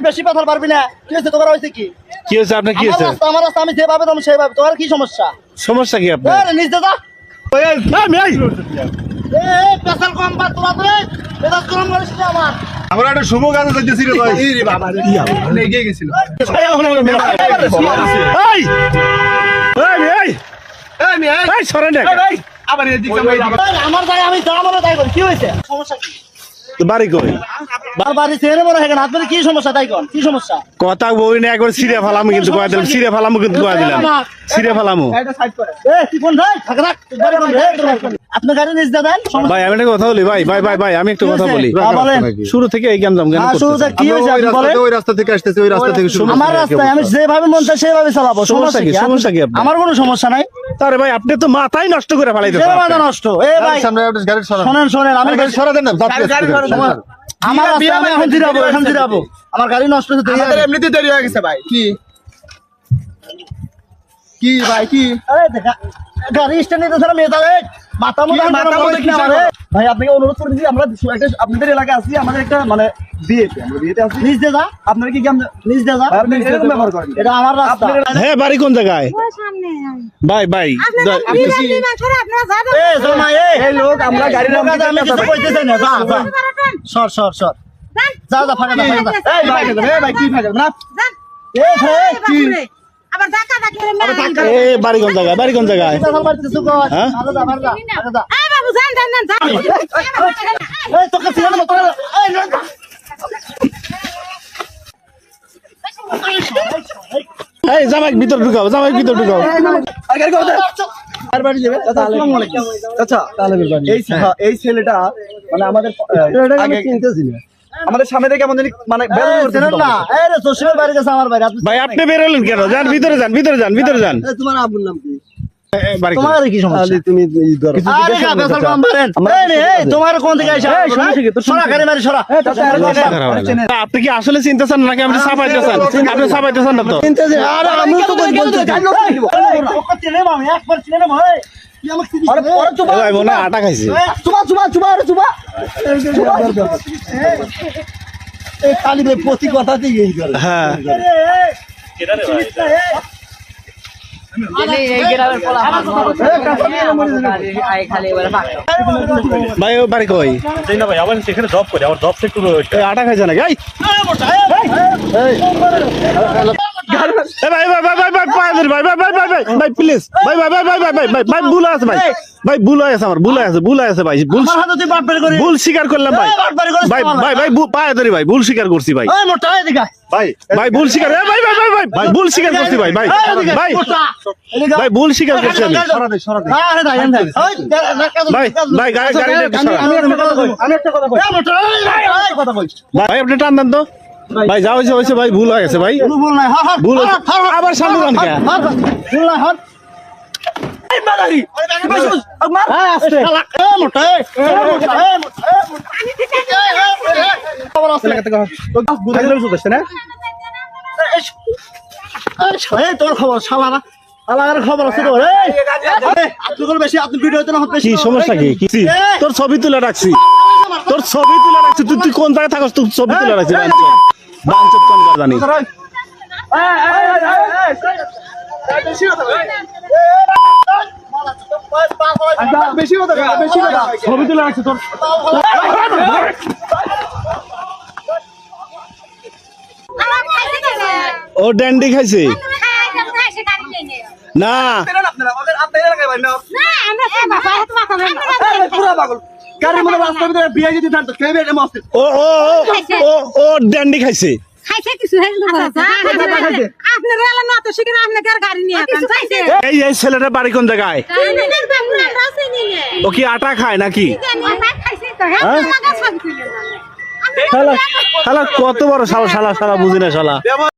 বেশি কথা পারবি না। কি হয়েছে তোমার? হয়েছে কি? কি হয়েছে আপনার? কি হয়েছে? আমার রাস্তা আমি যেভাবে তুমি সেভাবে। তোমার কি সমস্যা? সমস্যা কি আপনার? নিজ দাদা পেশাল কম বা তোমাদের পেশাল কম করিস না আমার। আমরা একটা শুভ কাজে যাইতেছি রে ভাই। এই রে বাবা রে, মানে এগিয়ে গেছিল। এই সরেন না। আবার এদিকে ভাই আমার জায়গায় আমি যা মনে তাই করি। কি হয়েছে? সমস্যা কি? তো বাড়ি কই? বাড়ি ছেড়ে মনে হয় কেন? আপনার কি সমস্যা তাই কন? কি সমস্যা? কথা বই না, একবার সিরে ফালামু কিন্তু কয়ে দিলাম। সিরে ফালামু কিন্তু কয়ে দিলাম। সিরে ফালামু। কি কোন ভাই? থাক রাখ। বাড়ি কোন রে? আপনার গাড়ি নিজ দেন। ভাই আমি একটা কথা বলি ভাই। ভাই আমি একটা কথা বলি। শুরু থেকে এই গ্যাঞ্জাম কেন করতেছেন? শুরু থেকে কি হয়েছে আপনি বলেন? ওই রাস্তা থেকে আসতেছে, ওই রাস্তা থেকে শুরু। আমার রাস্তায় আমি যেভাবে মন চাই সেভাবে চালাবো। সমস্যা কি? সমস্যা কি আপনার? আমার কোনো সমস্যা নাই। আরে ভাই আপনি তো মাথাই নষ্ট করে ফেলাইতেছেন। মাথা নষ্ট। এই ভাই সামনে একটা গাড়ি সরান। শোনেন আমি গাড়ি সরা দেন না। আমার রাস্তায় আমি এখন জিরাবো। আমার গাড়ি নষ্ট হতে দেরি। আমাদের এমনিতে দেরি হয়ে গেছে ভাই। কি কি ভাই কি? আরে দেখা গাড়ি স্ট্যান্ডে তো সারা মেয়ে মাথা মতো ভাই আপনাকে অনুরোধ করে দিচ্ছি, আমরা একটা আপনাদের এলাকায় আসছি, আমাদের একটা মানে বিয়েতে আসছি। নিজ দে যা। আপনারা কি নিজ দে যা ব্যবহার করেন? এটা আমার রাস্তা। হ্যাঁ বাড়ি কোন জায়গায়? ভাই এই লোক আমরা গাড়ি আমি কিছু কইতে চাই না। সর যা ফাঁকা দা। এই ভাই কি ফাঁকা না? কি আবার ধাক্কা ধাক্কা বাড়ি কোন জায়গায়? বাড়ি কোন জায়গায়? হ্যাঁ? এই বাবু যান এই তোকে ছিল না তোরা। এই জামাই ভিতর ঢুকাও। এই ছেলেটা মানে আমাদের আমাদের সামনে থেকে কেমন জানি মানে ভাই আপনি বেরোলেন কেন? যান ভিতরে যান। তোমার আব্বুর নাম কি? বাড়ি তোমার কি সমস্যা? তুমি তোমার কোন থেকে আপনি কি আসলে চিনতেছেন নাকি আপনি চাপাইতেছেন? আপনি চাপাইতেছেন না তো? ভাই মনে হয় আটা খাইছে। প্রতি কথাতেই হ্যাঁ ভাই ও বাড়ি কই? না ভাই আমার সেখানে জব করি, আমার জব সেক্টর আটা খাইছে নাকি? ভাই প্লিজ ভাই ভুল আছে ভাই ভুল আছে আমার ভুল আছে ভাই ভুল স্বীকার করলাম ভাই পায়ে ধরি ভাই ভুল স্বীকার করছি ভাই ভাই ভুল স্বীকার ভাই ভুল স্বীকার করছি ভাই ভুল স্বীকার করছি আমি ভাই গাড়ি ভাই আপনি টান দেন তো ভাই যা হয়েছে ভাই ভুল হয়ে গেছে ভাই ভুল আবার সামনে যান কে তোর খবর শালা খবর আছে তোর বেশি আপনি ভিডিও কি সমস্যা কি তোর ছবি তুলে রাখছি তুই কোন জায়গায় থাকস তুই ছবি তুলে রাখছি বাঞ্চত কোন জানি ছবি তুলে রাখছি তোর ও ড্যান্ডি খাইছে না ও ড্যান্ডি খাইছে এই ছেলেটা বাড়ি কোন জায়গায়? ও কি আটা খায় নাকি? কত বড় শালা বুঝি না শালা।